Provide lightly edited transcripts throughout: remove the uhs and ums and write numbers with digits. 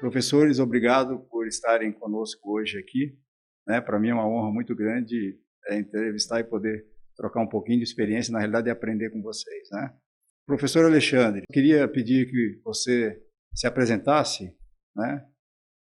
Professores, obrigado por estarem conosco hoje aqui. Para mim é uma honra muito grande entrevistar e poder trocar um pouquinho de experiência, na realidade, e aprender com vocês. Professor Alexandre, eu queria pedir que você se apresentasse,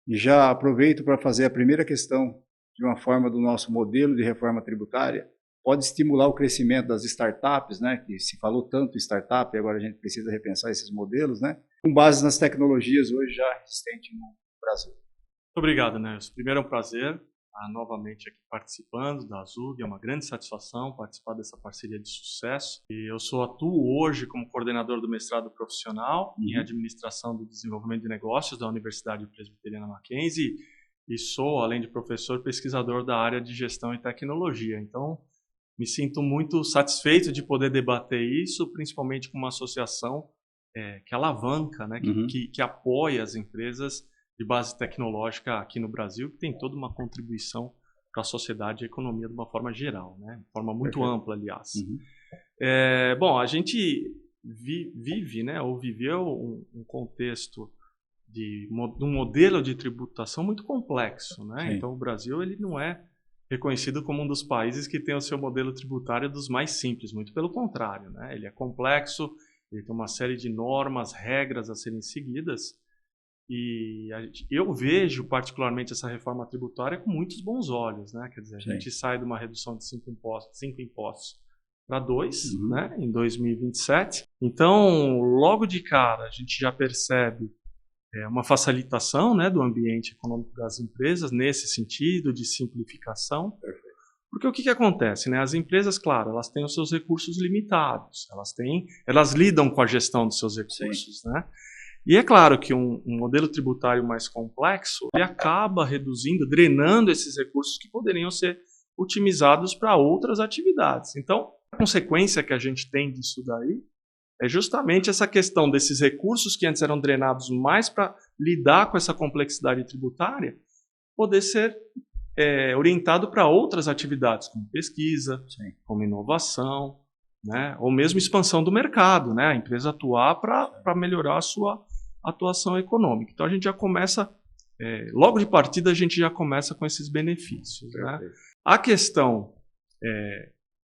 e já aproveito para fazer a primeira questão de uma forma do nosso modelo de reforma tributária. Pode estimular o crescimento das startups, que se falou tanto em startup, e agora a gente precisa repensar esses modelos, com base nas tecnologias hoje já existentes no Brasil. Muito obrigado, Nelson. Primeiro é um prazer estar novamente aqui participando da Azug, é uma grande satisfação participar dessa parceria de sucesso. E eu atuo hoje como coordenador do mestrado profissional em Administração do Desenvolvimento de Negócios da Universidade Presbiteriana Mackenzie e sou, além de professor, pesquisador da área de Gestão e Tecnologia. Então, me sinto muito satisfeito de poder debater isso, principalmente com uma associação que alavanca, que apoia as empresas de base tecnológica aqui no Brasil, que tem toda uma contribuição para a sociedade e a economia de uma forma geral, de forma muito ampla, aliás. Bom, a gente vive, ou viveu um contexto de um modelo de tributação muito complexo, Então, o Brasil ele não é reconhecido como um dos países que tem o seu modelo tributário dos mais simples, muito pelo contrário, Ele é complexo, ele tem uma série de normas, regras a serem seguidas, e eu vejo particularmente essa reforma tributária com muitos bons olhos, Quer dizer, a gente sai de uma redução de 5 impostos para 2, em 2027. Então, logo de cara, a gente já percebe uma facilitação do ambiente econômico das empresas nesse sentido de simplificação. Porque o que acontece? As empresas, claro, elas têm os seus recursos limitados, elas lidam com a gestão dos seus recursos. E é claro que um modelo tributário mais complexo ele acaba reduzindo, drenando esses recursos que poderiam ser otimizados para outras atividades. Então, a consequência que a gente tem disso daí é justamente essa questão desses recursos que antes eram drenados mais para lidar com essa complexidade tributária, poder ser orientado para outras atividades, como pesquisa, como inovação, ou mesmo expansão do mercado, a empresa atuar para melhorar a sua atuação econômica. Então, a gente já começa, logo de partida, a gente já começa com esses benefícios. A questão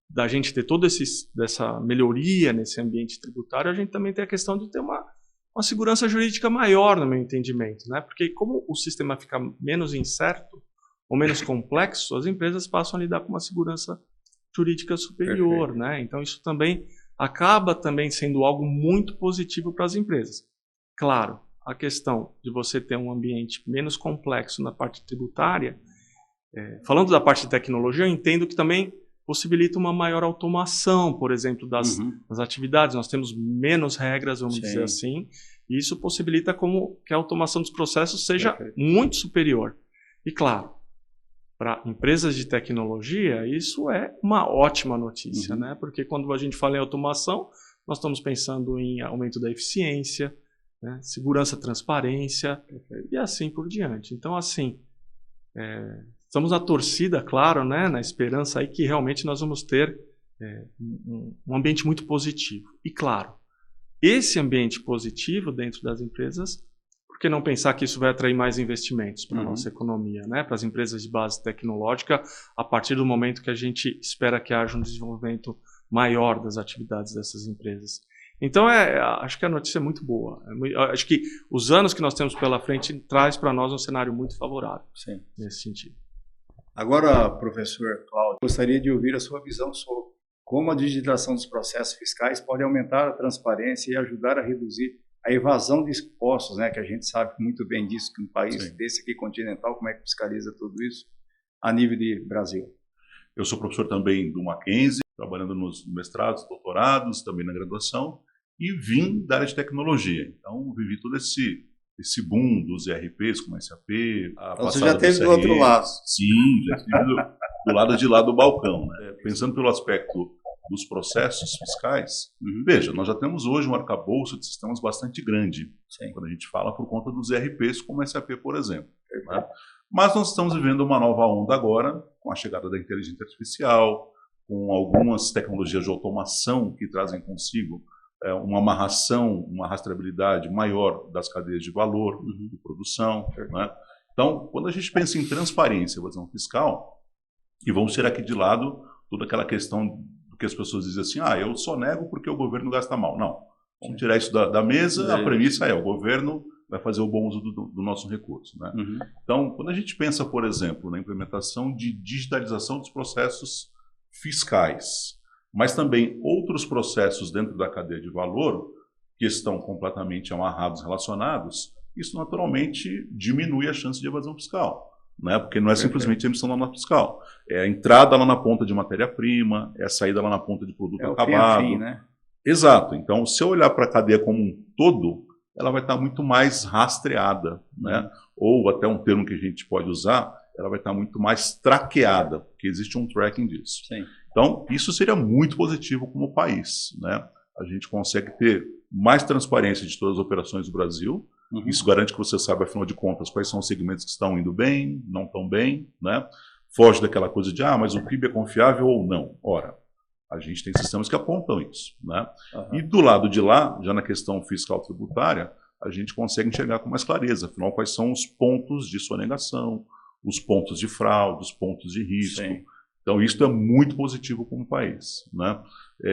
da gente ter toda essa melhoria nesse ambiente tributário, a gente também tem a questão de ter uma segurança jurídica maior, no meu entendimento, porque como o sistema fica menos incerto ou menos complexo, as empresas passam a lidar com uma segurança jurídica superior. Então, isso também acaba também sendo algo muito positivo para as empresas. Claro, a questão de você ter um ambiente menos complexo na parte tributária, falando da parte de tecnologia, eu entendo que também possibilita uma maior automação, por exemplo, das atividades. Nós temos menos regras, vamos dizer assim, e isso possibilita que a automação dos processos seja muito superior. E, claro, para empresas de tecnologia, isso é uma ótima notícia, porque quando a gente fala em automação, nós estamos pensando em aumento da eficiência, segurança, transparência e assim por diante. Então, assim, estamos na torcida, claro, na esperança aí que realmente nós vamos ter um ambiente muito positivo. E, claro, esse ambiente positivo dentro das empresas, por que não pensar que isso vai atrair mais investimentos para a nossa economia, para as empresas de base tecnológica, a partir do momento que a gente espera que haja um desenvolvimento maior das atividades dessas empresas. Então, acho que a notícia é muito boa. Acho que os anos que nós temos pela frente traz para nós um cenário muito favorável nesse sentido. Agora, professor Cláudio, gostaria de ouvir a sua visão sobre como a digitalização dos processos fiscais pode aumentar a transparência e ajudar a reduzir a evasão de impostos, que a gente sabe muito bem disso, que um país desse aqui continental, como é que fiscaliza tudo isso a nível de Brasil. Eu sou professor também do Mackenzie, trabalhando nos mestrados, doutorados, também na graduação, e vim da área de tecnologia. Então, vivi todo esse boom dos ERPs, como SAP. Então, você já esteve do outro lado. Sim, já estive do lado de lá do balcão. Pensando pelo aspecto dos processos fiscais, veja, nós já temos hoje um arcabouço de sistemas bastante grande, quando a gente fala por conta dos ERPs, como SAP, por exemplo. Mas nós estamos vivendo uma nova onda agora, com a chegada da inteligência artificial, com algumas tecnologias de automação que trazem consigo uma amarração, uma rastreabilidade maior das cadeias de valor, de produção. Né? Então, quando a gente pensa em transparência e evasão fiscal, e vamos tirar aqui de lado toda aquela questão do que as pessoas dizem assim, eu só nego porque o governo gasta mal. Não, vamos tirar isso da mesa, a premissa é o governo vai fazer o bom uso do nosso recurso. Né? Então, quando a gente pensa, por exemplo, na implementação de digitalização dos processos fiscais, mas também outros processos dentro da cadeia de valor que estão completamente amarrados, relacionados, isso naturalmente diminui a chance de evasão fiscal. Né? Porque não é simplesmente a emissão da nota fiscal. É a entrada lá na ponta de matéria-prima, é a saída lá na ponta de produto acabado. Fim, né? Exato. Então, se eu olhar para a cadeia como um todo, ela vai estar muito mais rastreada. Né? Ou até um termo que a gente pode usar, ela vai estar muito mais traqueada, porque existe um tracking disso. Sim. Então, isso seria muito positivo como país. Né? A gente consegue ter mais transparência de todas as operações do Brasil. Isso garante que você sabe, afinal de contas, quais são os segmentos que estão indo bem, não tão bem. Né? Foge daquela coisa de, mas o PIB é confiável ou não. Ora, a gente tem sistemas que apontam isso. Né? E do lado de lá, já na questão fiscal tributária, a gente consegue enxergar com mais clareza, afinal, quais são os pontos de sonegação, os pontos de fraude, os pontos de risco. Sim. Então, isso é muito positivo como país. Né?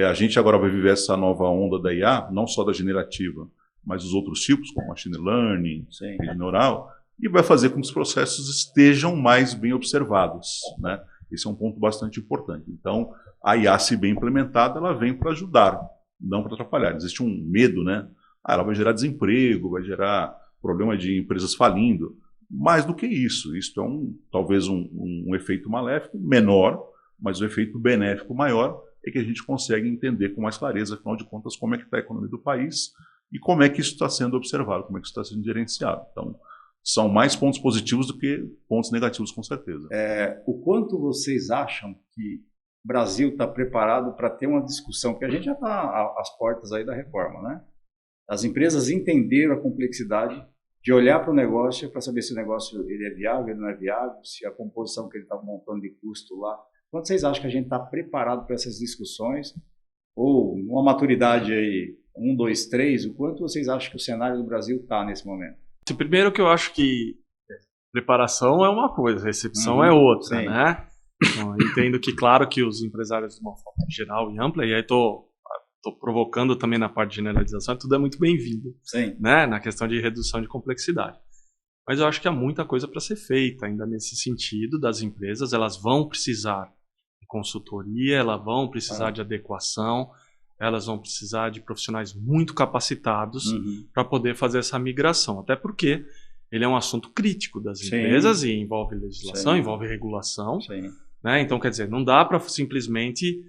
A gente agora vai viver essa nova onda da IA, não só da generativa, mas os outros tipos, como machine learning, rede neural, e vai fazer com que os processos estejam mais bem observados. Né? Esse é um ponto bastante importante. Então, a IA, se bem implementada, ela vem para ajudar, não para atrapalhar. Existe um medo, né? Ela vai gerar desemprego, vai gerar problema de empresas falindo. Mais do que isso, isso é talvez um efeito maléfico menor, mas o efeito benéfico maior é que a gente consegue entender com mais clareza, afinal de contas, como é que está a economia do país e como é que isso está sendo observado, como é que isso está sendo gerenciado. Então, são mais pontos positivos do que pontos negativos, com certeza. O quanto vocês acham que o Brasil está preparado para ter uma discussão, porque a gente já está às portas aí da reforma, né? As empresas entenderam a complexidade de olhar para o negócio para saber se o negócio ele é viável, ele não é viável, se a composição que ele está montando de custo lá. Quanto vocês acham que a gente está preparado para essas discussões? Ou uma maturidade aí, 1, 2, 3, o quanto vocês acham que o cenário do Brasil está nesse momento? Primeiro que eu acho que preparação é uma coisa, recepção é outra, né? Então, eu entendo que, claro, que os empresários de uma forma geral e ampla, e aí estou provocando também na parte de generalização, tudo é muito bem-vindo, né? Na questão de redução de complexidade. Mas eu acho que há muita coisa para ser feita ainda nesse sentido das empresas. Elas vão precisar de consultoria, elas vão precisar de adequação, elas vão precisar de profissionais muito capacitados para poder fazer essa migração. Até porque ele é um assunto crítico das empresas e envolve legislação, envolve regulação. Né? Então, quer dizer, não dá para simplesmente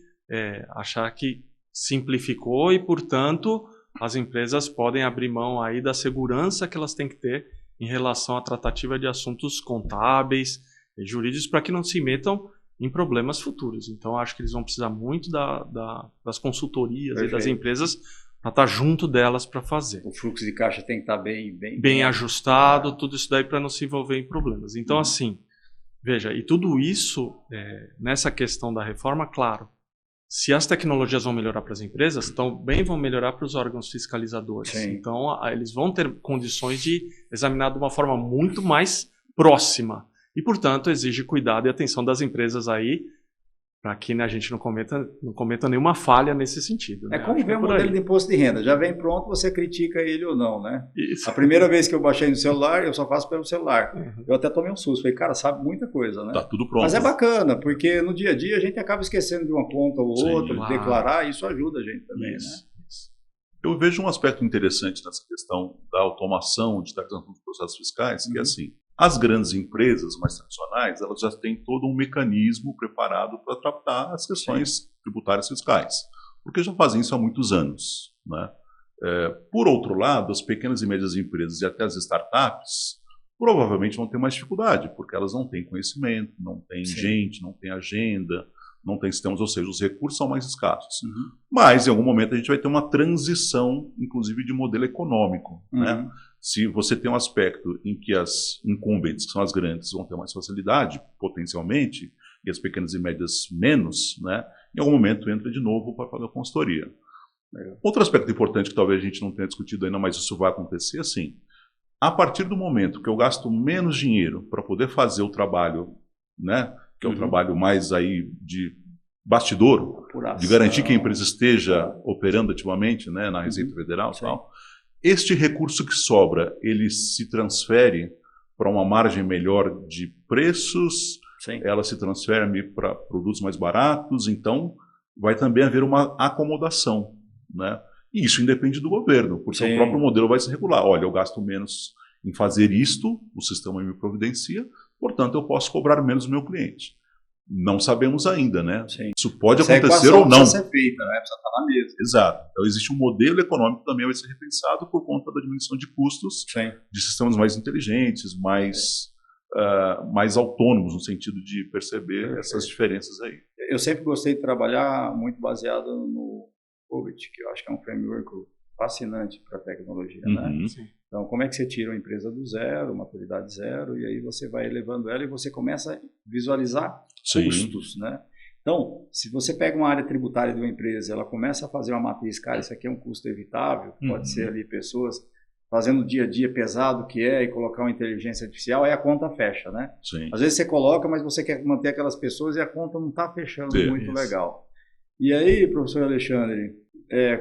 achar que simplificou e, portanto, as empresas podem abrir mão aí da segurança que elas têm que ter em relação à tratativa de assuntos contábeis e jurídicos para que não se metam em problemas futuros. Então, acho que eles vão precisar muito das consultorias e das empresas para estar junto delas para fazer. O fluxo de caixa tem que estar bem ajustado, tudo isso daí para não se envolver em problemas. Então, assim, veja, e tudo isso, nessa questão da reforma, claro, se as tecnologias vão melhorar para as empresas, também vão melhorar para os órgãos fiscalizadores. Então, eles vão ter condições de examinar de uma forma muito mais próxima. E, portanto, exige cuidado e atenção das empresas aí, para que a gente não cometa nenhuma falha nesse sentido. Né? É como ver o modelo de imposto de renda. Já vem pronto, você critica ele ou não, né? Isso. A primeira vez que eu baixei no celular, eu só faço pelo celular. Eu até tomei um susto. Falei, cara, sabe muita coisa, né? Tá tudo pronto. Mas é bacana, porque no dia a dia a gente acaba esquecendo de uma conta ou outra, de declarar, e isso ajuda a gente também, né? Eu vejo um aspecto interessante nessa questão da automação, digitalização dos processos fiscais, que é assim, as grandes empresas mais tradicionais, elas já têm todo um mecanismo preparado para tratar as questões tributárias fiscais, porque já fazem isso há muitos anos, né? Por outro lado, as pequenas e médias empresas e até as startups provavelmente vão ter mais dificuldade, porque elas não têm conhecimento, não têm gente, não têm agenda, não tem sistemas, ou seja, os recursos são mais escassos. Mas, em algum momento, a gente vai ter uma transição, inclusive, de modelo econômico. Né? Se você tem um aspecto em que as incumbentes, que são as grandes, vão ter mais facilidade, potencialmente, e as pequenas e médias menos, né? Em algum momento entra de novo para fazer a consultoria. Outro aspecto importante que talvez a gente não tenha discutido ainda, mas isso vai acontecer, assim, a partir do momento que eu gasto menos dinheiro para poder fazer o trabalho, né, que é o trabalho mais aí de bastidor, de garantir que a empresa esteja operando ativamente, né, na Receita Federal e tal, este recurso que sobra, ele se transfere para uma margem melhor de preços, ela se transfere para produtos mais baratos, então vai também haver uma acomodação, né? E isso independe do governo, porque o próprio modelo vai se regular. Olha, eu gasto menos em fazer isto, o sistema me providencia, portanto eu posso cobrar menos do meu cliente. Não sabemos ainda, né? Isso pode acontecer ou não. Precisa ser feita, né? Precisa estar na mesa. Exato. Então existe um modelo econômico que também vai ser repensado por conta da diminuição de custos, de sistemas mais inteligentes, mais autônomos, no sentido de perceber essas diferenças aí. Eu sempre gostei de trabalhar muito baseado no Hobbit, que eu acho que é um framework fascinante para a tecnologia, né? Então, como é que você tira uma empresa do zero, maturidade zero, e aí você vai elevando ela e você começa a visualizar custos, né? Então, se você pega uma área tributária de uma empresa, ela começa a fazer uma matriz, cara, isso aqui é um custo evitável, pode ser ali pessoas fazendo o dia a dia pesado que é, e colocar uma inteligência artificial, aí a conta fecha, né? Às vezes você coloca, mas você quer manter aquelas pessoas e a conta não está fechando muito legal. E aí, professor Alexandre,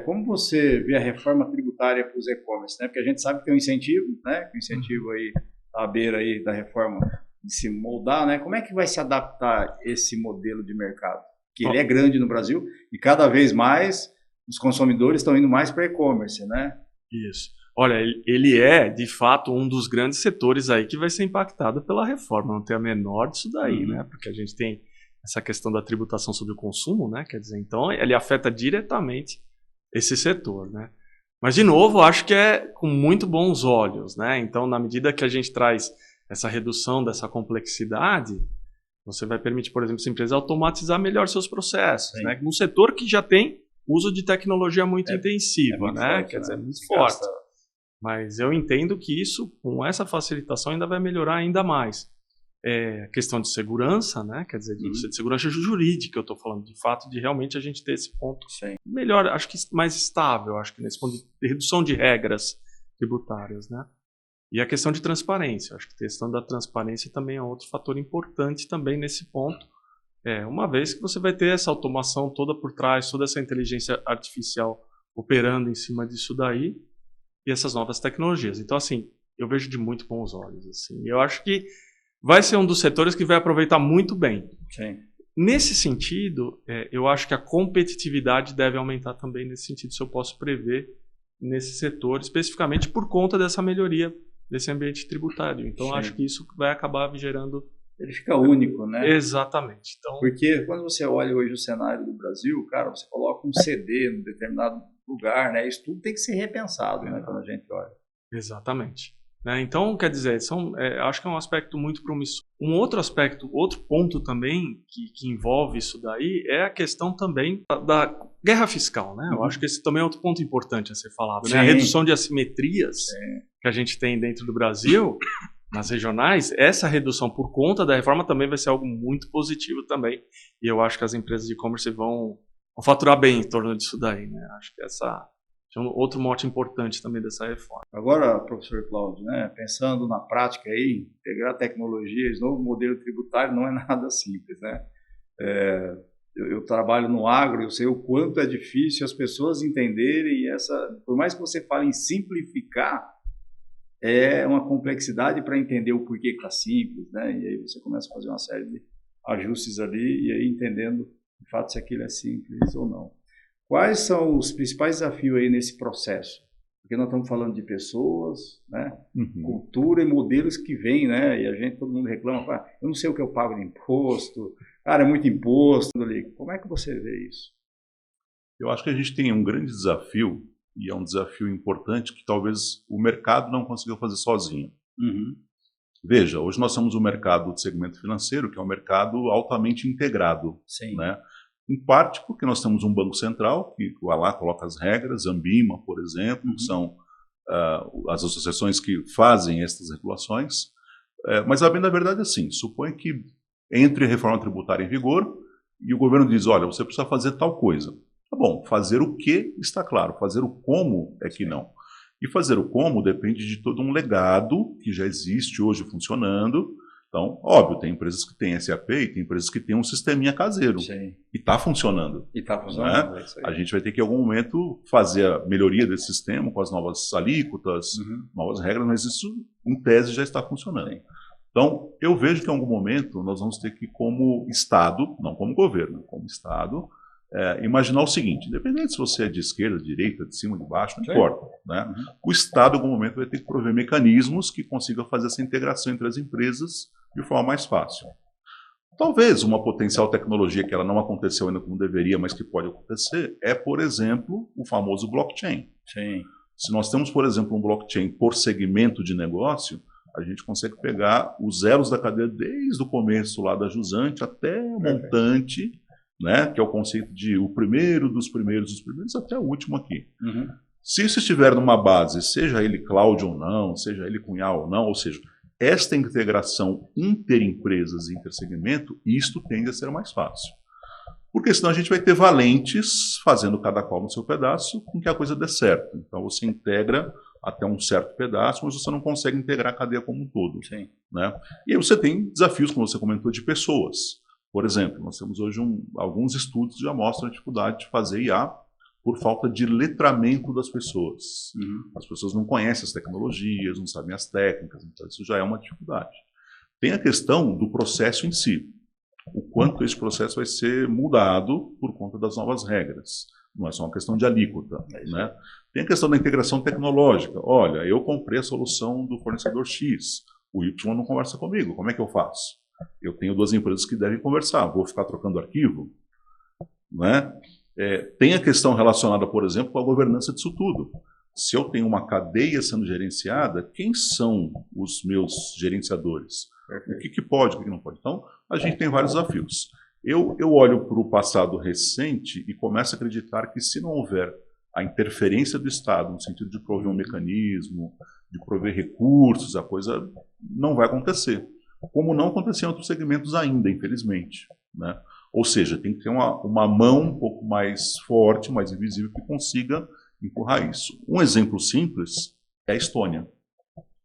como você vê a reforma tributária para os e-commerce, né? Porque a gente sabe que tem um incentivo, né? O incentivo aí à beira aí da reforma de se moldar, né? Como é que vai se adaptar esse modelo de mercado? Que ele é grande no Brasil e cada vez mais os consumidores estão indo mais para e-commerce, né? Isso. Olha, ele é, de fato, um dos grandes setores aí que vai ser impactado pela reforma, não tem a menor disso daí, né? Porque a gente tem essa questão da tributação sobre o consumo, né? Quer dizer, então, ele afeta diretamente esse setor, né? Mas, de novo, acho que é com muito bons olhos, né? Então, na medida que a gente traz essa redução dessa complexidade, você vai permitir, por exemplo, essa empresa automatizar melhor seus processos, né? Num setor que já tem uso de tecnologia muito intensiva, muito né? Forte, quer dizer, muito forte. Mas eu entendo que isso, com essa facilitação, ainda vai melhorar ainda mais. Questão de segurança, né? Quer dizer, de segurança jurídica, eu estou falando, de fato, de realmente a gente ter esse ponto melhor, acho que mais estável, acho que nesse ponto de redução de regras tributárias, né? E a questão de transparência, acho que a questão da transparência também é outro fator importante também nesse ponto, uma vez que você vai ter essa automação toda por trás, toda essa inteligência artificial operando em cima disso daí, e essas novas tecnologias. Então, assim, eu vejo de muito bons olhos, assim. Eu acho que vai ser um dos setores que vai aproveitar muito bem. Nesse sentido, eu acho que a competitividade deve aumentar também nesse sentido, se eu posso prever nesse setor, especificamente por conta dessa melhoria desse ambiente tributário. Então, acho que isso vai acabar gerando... Ele fica único, né? Exatamente. Então, porque quando você olha hoje o cenário do Brasil, cara, você coloca um CD em determinado lugar, né? Isso tudo tem que ser repensado, né? Quando a gente olha. Exatamente. Então, quer dizer, acho que é um aspecto muito promissor. Um outro aspecto, outro ponto também que envolve isso daí é a questão também da guerra fiscal, né? Eu acho que esse também é outro ponto importante a ser falado, né? A redução de assimetrias que a gente tem dentro do Brasil, nas regionais, essa redução por conta da reforma também vai ser algo muito positivo também. E eu acho que as empresas de e-commerce vão faturar bem em torno disso daí, né? Acho que é um outro mote importante também dessa reforma. Agora, professor Cláudio, né, pensando na prática aí, integrar tecnologias, novo modelo tributário não é nada simples, né? Eu trabalho no agro, eu sei o quanto é difícil as pessoas entenderem por mais que você fale em simplificar, é uma complexidade para entender o porquê que está simples, né? E aí você começa a fazer uma série de ajustes ali e aí entendendo, de fato, se aquilo é simples ou não. Quais são os principais desafios aí nesse processo? Porque nós estamos falando de pessoas, né? Cultura e modelos que vêm, né? E todo mundo reclama, eu não sei o que eu pago de imposto, cara, é muito imposto ali. Como é que você vê isso? Eu acho que a gente tem um grande desafio, e é um desafio importante que talvez o mercado não conseguiu fazer sozinho. Veja, hoje nós temos um mercado de segmento financeiro, que é um mercado altamente integrado, né? Em parte porque nós temos um Banco Central que vai lá, coloca as regras, Ambima, por exemplo, que são as associações que fazem essas regulações. Mas a bem da verdade é assim, suponha que entre a reforma tributária em vigor e o governo diz, olha, você precisa fazer tal coisa. Tá bom, fazer o que está claro, fazer o como é que não. E fazer o como depende de todo um legado que já existe hoje funcionando. Então, óbvio, tem empresas que têm SAP e tem empresas que têm um sisteminha caseiro. Sim. E está funcionando. E está funcionando. Né? A gente vai ter que, em algum momento, fazer a melhoria desse sistema com as novas alíquotas, novas regras, mas isso, em tese, já está funcionando. Sim. Então, eu vejo que, em algum momento, nós vamos ter que, como Estado, não como governo, como Estado, imaginar o seguinte: independente se você é de esquerda, de direita, de cima, de baixo, não importa. Né? O Estado, em algum momento, vai ter que prover mecanismos que consigam fazer essa integração entre as empresas de forma mais fácil. Talvez uma potencial tecnologia que ela não aconteceu ainda como deveria, mas que pode acontecer, é, por exemplo, o famoso blockchain. Sim. Se nós temos, por exemplo, um blockchain por segmento de negócio, a gente consegue pegar os elos da cadeia desde o começo lá da jusante até o montante, né, que é o conceito de o primeiro dos primeiros até o último aqui. Se isso estiver numa base, seja ele cloud ou não, seja ele com IA ou não, ou seja, esta integração interempresas e intersegmento, isto tende a ser mais fácil. Porque senão a gente vai ter valentes fazendo cada qual no seu pedaço com que a coisa dê certo. Então você integra até um certo pedaço, mas você não consegue integrar a cadeia como um todo. Sim. Né? E aí você tem desafios, como você comentou, de pessoas. Por exemplo, nós temos hoje alguns estudos que já mostram a dificuldade de fazer IA por falta de letramento das pessoas. As pessoas não conhecem as tecnologias, não sabem as técnicas, então isso já é uma dificuldade. Tem a questão do processo em si. O quanto esse processo vai ser mudado por conta das novas regras. Não é só uma questão de alíquota. Né? Tem a questão da integração tecnológica. Olha, eu comprei a solução do fornecedor X, o Y não conversa comigo, como é que eu faço? Eu tenho duas empresas que devem conversar, vou ficar trocando arquivo? Né? Tem a questão relacionada, por exemplo, com a governança disso tudo. Se eu tenho uma cadeia sendo gerenciada, quem são os meus gerenciadores? O que pode, o que não pode? Então, a gente tem vários desafios. Eu olho para o passado recente e começo a acreditar que, se não houver a interferência do Estado, no sentido de prover um mecanismo, de prover recursos, a coisa não vai acontecer. Como não aconteceu em outros segmentos ainda, infelizmente. Né? Ou seja, tem que ter uma mão um pouco mais forte, mais invisível, que consiga empurrar isso. Um exemplo simples é a Estônia.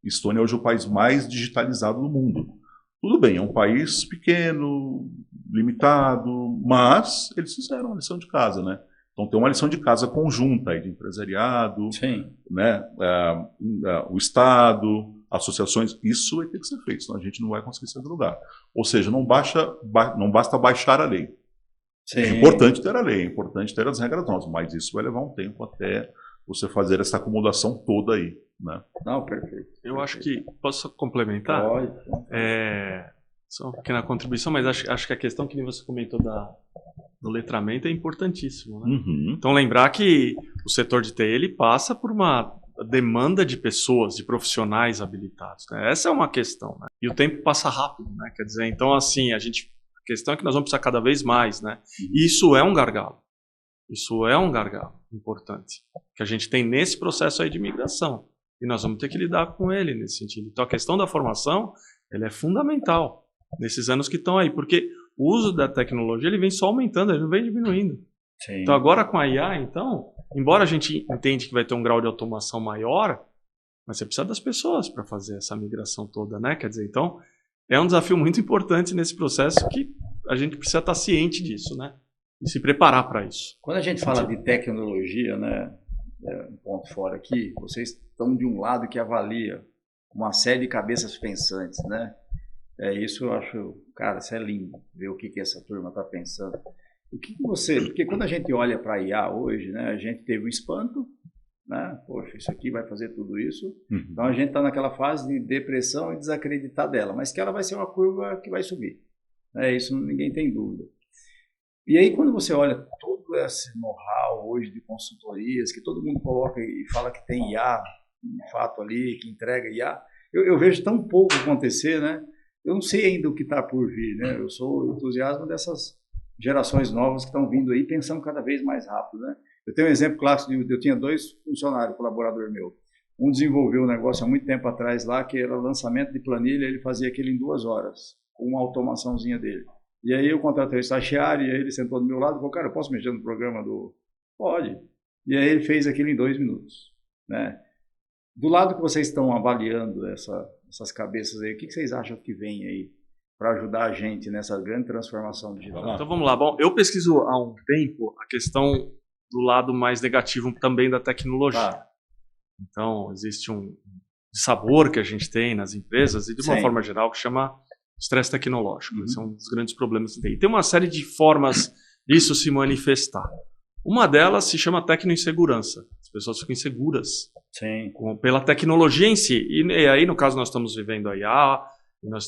Estônia é hoje o país mais digitalizado do mundo. Tudo bem, é um país pequeno, limitado, mas eles fizeram a lição de casa, né? Então tem uma lição de casa conjunta aí de empresariado, né? O Estado, associações, isso vai ter que ser feito, senão a gente não vai conseguir sair do lugar. Ou seja, não basta baixar a lei. Sim. É importante ter a lei, é importante ter as regras novas, mas isso vai levar um tempo até você fazer essa acomodação toda aí. Né? Não, perfeito. Eu acho que, posso complementar? Pode. Só uma pequena contribuição, mas acho que a questão que você comentou do letramento é importantíssimo. Né? Então lembrar que o setor de TI ele passa por uma demanda de pessoas, de profissionais habilitados. Né? Essa é uma questão. Né? E o tempo passa rápido. Né? Quer dizer, então assim, a questão é que nós vamos precisar cada vez mais. Né? E isso é um gargalo. Isso é um gargalo importante que a gente tem nesse processo aí de migração. E nós vamos ter que lidar com ele nesse sentido. Então a questão da formação ela é fundamental nesses anos que estão aí, porque o uso da tecnologia ele vem só aumentando, ele não vem diminuindo. Sim. Então agora com a IA, então, embora a gente entende que vai ter um grau de automação maior, mas você precisa das pessoas para fazer essa migração toda, né? Quer dizer, então é um desafio muito importante nesse processo que a gente precisa estar ciente disso, né? E se preparar para isso. Quando a gente fala de tecnologia, né? Um ponto fora aqui, vocês estão de um lado que avalia uma série de cabeças pensantes, né? Isso eu acho, cara, isso é lindo, ver o que essa turma está pensando. Porque quando a gente olha para a IA hoje, né, a gente teve um espanto, né? Poxa, isso aqui vai fazer tudo isso. Então a gente está naquela fase de depressão e desacreditar dela, mas que ela vai ser uma curva que vai subir. Isso ninguém tem dúvida. E aí quando você olha todo esse know-how hoje de consultorias, que todo mundo coloca e fala que tem IA, um fato ali, que entrega IA, eu vejo tão pouco acontecer, né? Eu não sei ainda o que está por vir, né? Eu sou entusiasta dessas gerações novas que estão vindo aí, pensando cada vez mais rápido, né? Eu tenho um exemplo clássico, eu tinha 2 funcionários, colaborador meu. Um desenvolveu um negócio há muito tempo atrás lá, que era lançamento de planilha, ele fazia aquilo em 2 horas, com uma automaçãozinha dele. E aí eu contratei o estagiário, e aí ele sentou do meu lado e falou, cara, eu posso mexer no programa do Pode. E aí ele fez aquilo em 2 minutos, né? Do lado que vocês estão avaliando essas cabeças aí, o que vocês acham que vem aí para ajudar a gente nessa grande transformação digital? Então vamos lá. Bom, eu pesquiso há um tempo a questão do lado mais negativo também da tecnologia. Tá. Então existe um sabor que a gente tem nas empresas e de uma forma geral que chama estresse tecnológico. Esse é um dos grandes problemas que tem. E tem uma série de formas disso se manifestar. Uma delas se chama tecnoinsegurança. As pessoas ficam inseguras pela tecnologia em si. E aí, no caso, nós estamos vivendo a IA,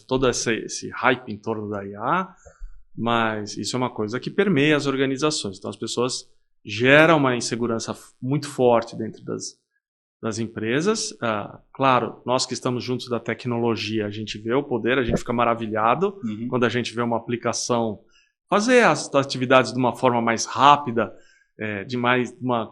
todo esse hype em torno da IA, mas isso é uma coisa que permeia as organizações. Então, as pessoas geram uma insegurança muito forte dentro das empresas. Claro, nós que estamos juntos da tecnologia, a gente vê o poder, a gente fica maravilhado quando a gente vê uma aplicação fazer as atividades de uma forma mais rápida,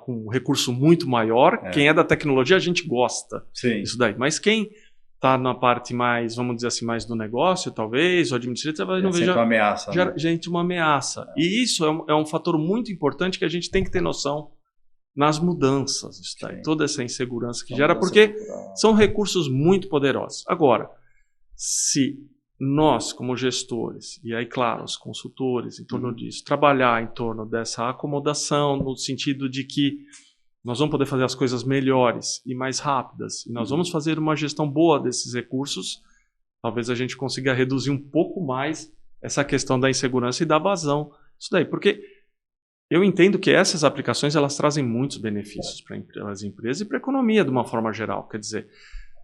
com um recurso muito maior. Quem é da tecnologia, a gente gosta disso daí. Mas quem está na parte mais, vamos dizer assim, mais do negócio, talvez, ou administrativa, não veja uma ameaça. Uma ameaça. E isso é um fator muito importante que a gente tem que ter noção nas mudanças. Toda essa insegurança que gera, porque são recursos muito poderosos. Agora, se nós, como gestores, e aí, claro, os consultores em torno disso, trabalhar em torno dessa acomodação, no sentido de que nós vamos poder fazer as coisas melhores e mais rápidas, e nós vamos fazer uma gestão boa desses recursos, talvez a gente consiga reduzir um pouco mais essa questão da insegurança e da vazão. Isso daí, porque eu entendo que essas aplicações elas trazem muitos benefícios para as empresas e para a economia de uma forma geral. Quer dizer,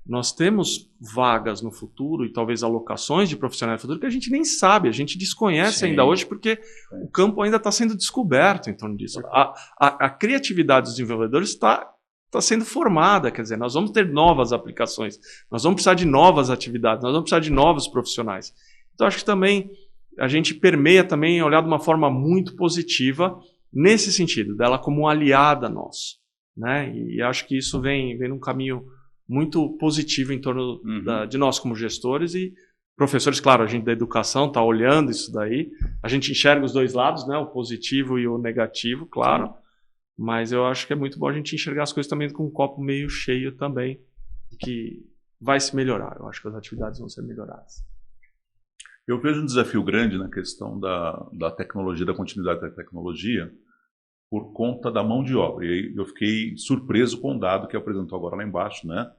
nós temos vagas no futuro e talvez alocações de profissionais no futuro que a gente nem sabe, a gente desconhece ainda hoje porque o campo ainda está sendo descoberto em torno disso. A criatividade dos desenvolvedores está sendo formada, quer dizer, nós vamos ter novas aplicações, nós vamos precisar de novas atividades, nós vamos precisar de novos profissionais. Então acho que também a gente permeia também olhar de uma forma muito positiva nesse sentido, dela como uma aliada nossa, né? E acho que isso vem num caminho muito positivo em torno de nós como gestores e professores. Claro, a gente da educação está olhando isso daí, a gente enxerga os dois lados, né? O positivo e o negativo, claro, mas eu acho que é muito bom a gente enxergar as coisas também com um copo meio cheio também, que vai se melhorar. Eu acho que as atividades vão ser melhoradas. Eu vejo um desafio grande na questão da tecnologia, da continuidade da tecnologia, por conta da mão de obra. E aí eu fiquei surpreso com o dado que apresentou agora lá embaixo, né?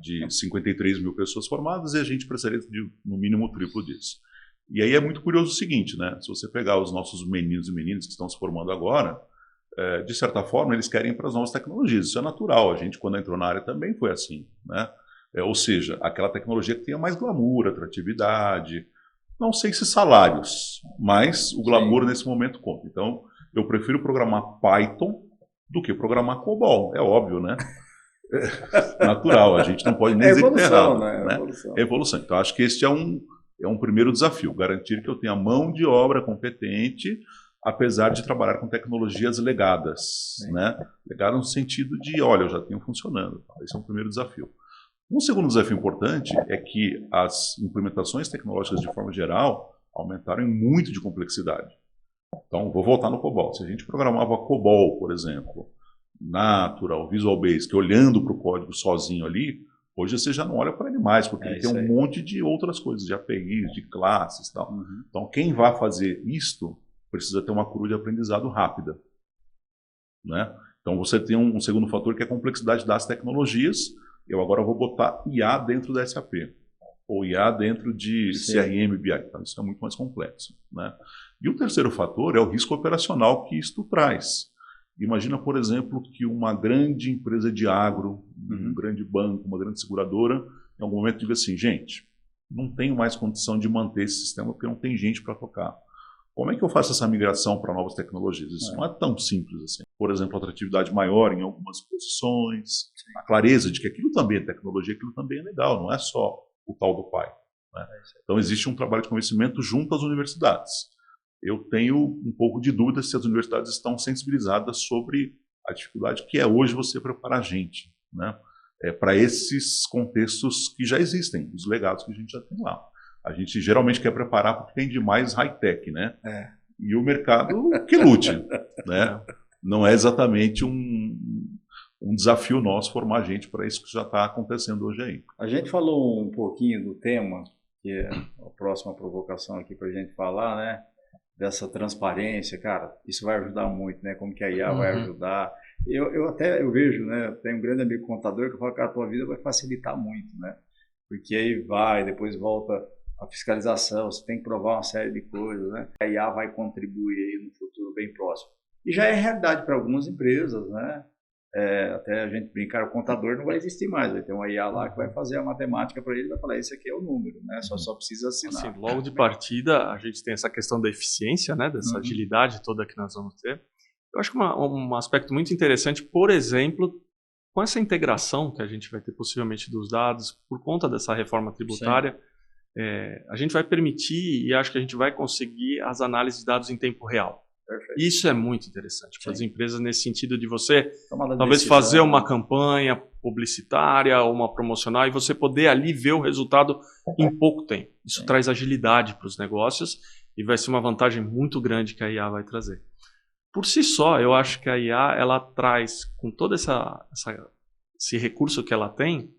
De 53 mil pessoas formadas, e a gente precisaria de, no mínimo, o triplo disso. E aí é muito curioso o seguinte, né? Se você pegar os nossos meninos e meninas que estão se formando agora, de certa forma, eles querem ir para as novas tecnologias. Isso é natural. A gente, quando entrou na área, também foi assim, né? Ou seja, aquela tecnologia que tenha mais glamour, atratividade, não sei se salários, mas o glamour nesse momento conta. Então, eu prefiro programar Python do que programar COBOL. É óbvio, né? Natural, a gente não pode nem dizer que é errado. Né? É evolução. Então, acho que este é um primeiro desafio, garantir que eu tenha mão de obra competente, apesar de trabalhar com tecnologias legadas. Né? Legadas no sentido de, olha, eu já tenho funcionando. Esse é um primeiro desafio. Um segundo desafio importante é que as implementações tecnológicas, de forma geral, aumentaram muito de complexidade. Então, vou voltar no COBOL. Se a gente programava COBOL, por exemplo, Natural, Visual Basic, olhando para o código sozinho ali, hoje você já não olha para ele mais, porque ele tem um monte de outras coisas, de APIs, de classes e tal. Então, quem vai fazer isto precisa ter uma curva de aprendizado rápida. Né? Então, você tem um segundo fator que é a complexidade das tecnologias. Eu agora vou botar IA dentro da SAP, ou IA dentro de CRM, BI. Então, isso é muito mais complexo. Né? E o terceiro fator é o risco operacional que isto traz. Imagina, por exemplo, que uma grande empresa de agro, um grande banco, uma grande seguradora, em algum momento diga assim, gente, não tenho mais condição de manter esse sistema porque não tem gente para tocar. Como é que eu faço essa migração para novas tecnologias? Isso não é tão simples assim. Por exemplo, a atratividade maior em algumas posições, a clareza de que aquilo também é tecnologia, aquilo também é legal, não é só o tal do pai. Né? Então, existe um trabalho de conhecimento junto às universidades. Eu tenho um pouco de dúvida se as universidades estão sensibilizadas sobre a dificuldade que é hoje você preparar gente, né? Para esses contextos que já existem, os legados que a gente já tem lá. A gente geralmente quer preparar porque tem de mais high-tech, né? E o mercado que lute, né? não é exatamente um desafio nosso formar gente para isso que já está acontecendo hoje aí. A gente falou um pouquinho do tema, que é a próxima provocação aqui para a gente falar, né? Dessa transparência, cara, isso vai ajudar muito, né? Como que a IA vai ajudar. Eu vejo, né? Tem um grande amigo contador que fala, cara, a tua vida vai facilitar muito, né? Porque aí depois volta a fiscalização, você tem que provar uma série de coisas, né? A IA vai contribuir aí no futuro bem próximo. E já é realidade para algumas empresas, né? Até a gente brincar, o contador não vai existir mais, vai ter uma IA lá que vai fazer a matemática para ele, vai falar, esse aqui é o número, né? Só precisa assinar. Assim, logo de partida, a gente tem essa questão da eficiência, né? Dessa agilidade toda que nós vamos ter. Eu acho que um aspecto muito interessante, por exemplo, com essa integração que a gente vai ter possivelmente dos dados, por conta dessa reforma tributária, a gente vai permitir e acho que a gente vai conseguir as análises de dados em tempo real. Perfeito. Isso é muito interessante para as empresas nesse sentido de você talvez fazer uma campanha publicitária ou uma promocional e você poder ali ver o resultado em pouco tempo. Isso traz agilidade para os negócios e vai ser uma vantagem muito grande que a IA vai trazer. Por si só, eu acho que a IA ela traz, com todo esse recurso que ela tem,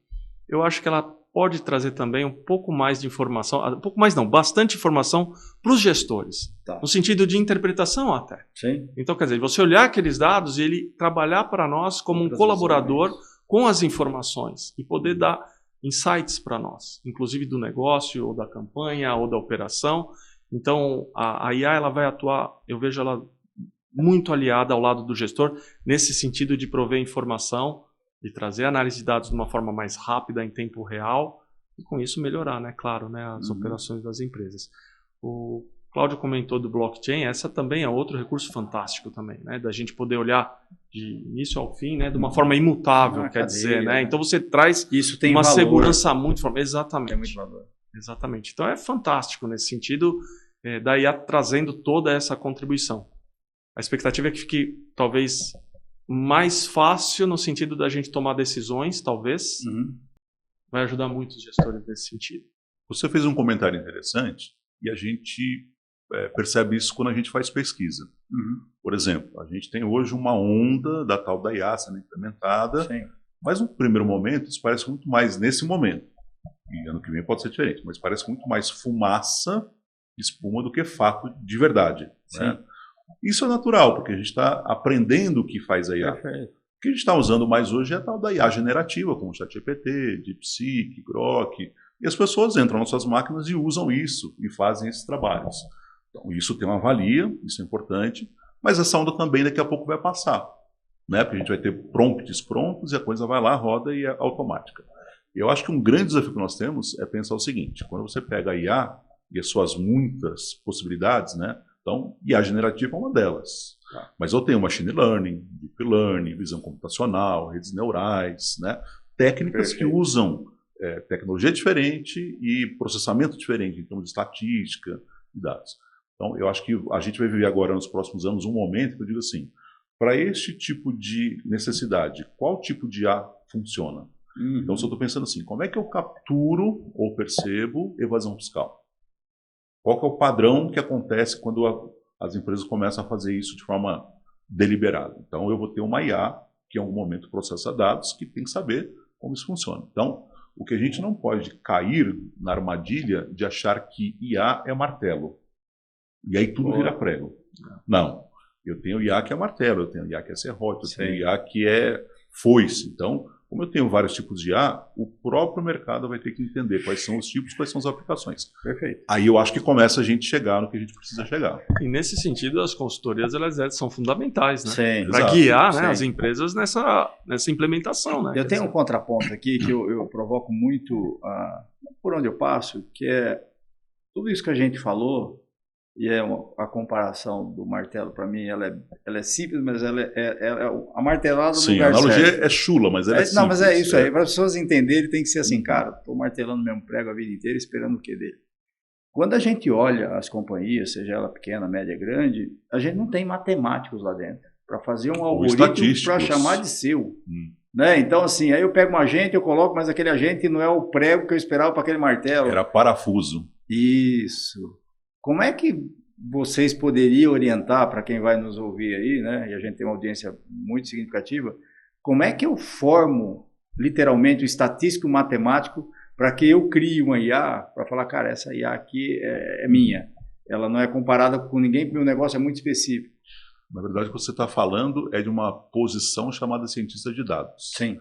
eu acho que ela pode trazer também um pouco mais de informação, um pouco mais não, bastante informação para os gestores, no sentido de interpretação até. Sim. Então, quer dizer, você olhar aqueles dados e ele trabalhar para nós como um colaborador com as informações e poder dar insights para nós, inclusive do negócio, ou da campanha, ou da operação. Então, a IA ela vai atuar, eu vejo ela muito aliada ao lado do gestor, nesse sentido de prover informação, de trazer análise de dados de uma forma mais rápida, em tempo real, e com isso melhorar, né, claro, né, as operações das empresas. O Cláudio comentou do blockchain, essa também é outro recurso fantástico também, né, da gente poder olhar de início ao fim, né, de uma forma imutável, quer dizer, né, então você traz isso tem uma valor. Segurança muito forte, exatamente. Tem muito valor. Exatamente. Então é fantástico nesse sentido, da IA trazendo toda essa contribuição. A expectativa é que fique talvez mais fácil no sentido da gente tomar decisões, talvez. Vai ajudar muito os gestores nesse sentido. Você fez um comentário interessante e a gente percebe isso quando a gente faz pesquisa. Por exemplo, a gente tem hoje uma onda da tal da IA sendo implementada, mas no primeiro momento isso parece muito mais nesse momento. E ano que vem pode ser diferente, mas parece muito mais fumaça, espuma do que fato de verdade. Né? Isso é natural, porque a gente está aprendendo o que faz a IA. Perfeito. O que a gente está usando mais hoje é a tal da IA generativa, como o ChatGPT, DeepSeek, Grok. E as pessoas entram nas suas máquinas e usam isso, e fazem esses trabalhos. Então, isso tem uma valia, isso é importante, mas essa onda também daqui a pouco vai passar. Né? Porque a gente vai ter prompts prontos e a coisa vai lá, roda e é automática. Eu acho que um grande desafio que nós temos é pensar o seguinte, quando você pega a IA e as suas muitas possibilidades, né? Então, IA generativa é uma delas. Mas eu tenho machine learning, deep learning, visão computacional, redes neurais, né? Técnicas que usam tecnologia diferente e processamento diferente, em termos de estatística e dados. Então, eu acho que a gente vai viver agora, nos próximos anos, um momento que eu digo assim, para este tipo de necessidade, qual tipo de IA funciona? Então, se eu estou pensando assim, como é que eu capturo ou percebo evasão fiscal? Qual que é o padrão que acontece quando as empresas começam a fazer isso de forma deliberada? Então, eu vou ter uma IA que, em algum momento, processa dados, que tem que saber como isso funciona. Então, o que a gente não pode cair na armadilha de achar que IA é martelo. E aí tudo vira prego. Não. Eu tenho IA que é martelo, eu tenho IA que é serrote, eu tenho IA que é foice. Então, como eu tenho vários tipos de IA, o próprio mercado vai ter que entender quais são os tipos, quais são as aplicações. Perfeito. Aí eu acho que começa a gente chegar no que a gente precisa chegar. E nesse sentido, as consultorias elas são fundamentais, né? Sim. Para guiar, né, as empresas nessa implementação. Né? Eu tenho um contraponto aqui que eu provoco muito por onde eu passo, que é tudo isso que a gente falou, e a comparação do martelo, para mim, ela é simples, mas ela é a martelada do lugar certo. Sim, a analogia é chula, mas ela é simples. Não, mas é isso aí. Para as pessoas entenderem, tem que ser assim, cara, estou martelando o mesmo prego a vida inteira, esperando o quê dele? Quando a gente olha as companhias, seja ela pequena, média, grande, a gente não tem matemáticos lá dentro para fazer um algoritmo para chamar de seu. Né? Então, assim, aí eu pego um agente, eu coloco, mas aquele agente não é o prego que eu esperava para aquele martelo. Era parafuso. Isso. Como é que vocês poderiam orientar para quem vai nos ouvir aí, né? E a gente tem uma audiência muito significativa. Como é que eu formo, literalmente, o estatístico matemático para que eu crie uma IA para falar, cara, essa IA aqui é minha. Ela não é comparada com ninguém, porque o negócio é muito específico. Na verdade, o que você está falando é de uma posição chamada cientista de dados. Sim.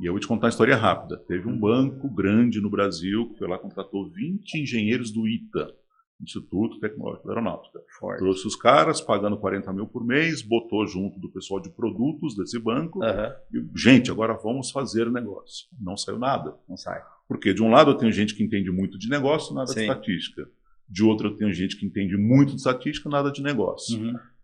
E eu vou te contar uma história rápida. Teve um banco grande no Brasil que foi lá, contratou 20 engenheiros do ITA, Instituto Tecnológico da Aeronáutica. Forte. Trouxe os caras, pagando 40 mil por mês, botou junto do pessoal de produtos desse banco. E, gente, agora vamos fazer o negócio. Não saiu nada. Não sai. Porque de um lado eu tenho gente que entende muito de negócio, nada de estatística. De outro eu tenho gente que entende muito de estatística, nada de negócio.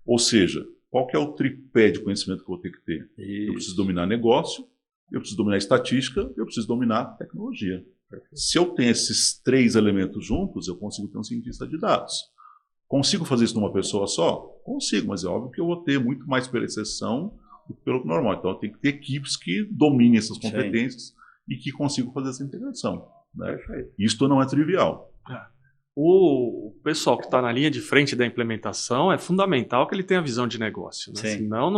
Ou seja, qual que é o tripé de conhecimento que eu vou ter que ter? Isso. Eu preciso dominar negócio, eu preciso dominar estatística, eu preciso dominar tecnologia. Perfeito. Se eu tenho esses 3 elementos juntos, eu consigo ter um cientista de dados. Consigo fazer isso numa pessoa só? Consigo, mas é óbvio que eu vou ter muito mais pela exceção do que pelo normal. Então eu tenho que ter equipes que dominem essas competências e que consigam fazer essa integração. Né? Isto não é trivial. O pessoal que está na linha de frente da implementação é fundamental que ele tenha visão de negócio. Né? Senão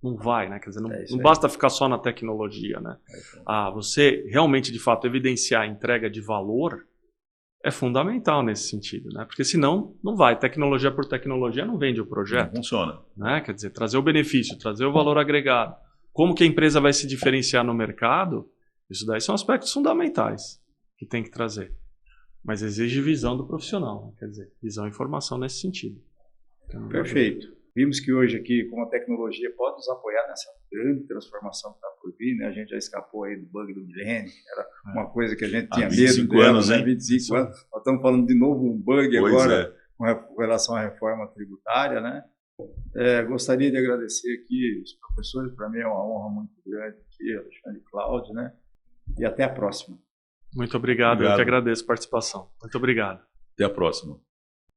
não vai, né? Quer dizer, não basta ficar só na tecnologia, né? Você realmente, de fato, evidenciar a entrega de valor é fundamental nesse sentido, né? Porque senão não vai. Tecnologia por tecnologia não vende o projeto. Não funciona. Né? Quer dizer, trazer o benefício, trazer o valor agregado. Como que a empresa vai se diferenciar no mercado? Isso daí são aspectos fundamentais que tem que trazer. Mas exige visão do profissional, né? Quer dizer, visão e formação nesse sentido. Então, perfeito. Vimos que hoje aqui, como a tecnologia pode nos apoiar nessa grande transformação que está por vir, né? A gente já escapou aí do bug do milênio, era uma coisa que a gente tinha medo dela, né? 25 anos. Nós estamos falando de novo um bug agora com relação à reforma tributária, né? Gostaria de agradecer aqui os professores, para mim é uma honra muito grande aqui, Alexandre e Cláudio, né? E até a próxima. Muito obrigado, eu que agradeço a participação. Muito obrigado. Até a próxima.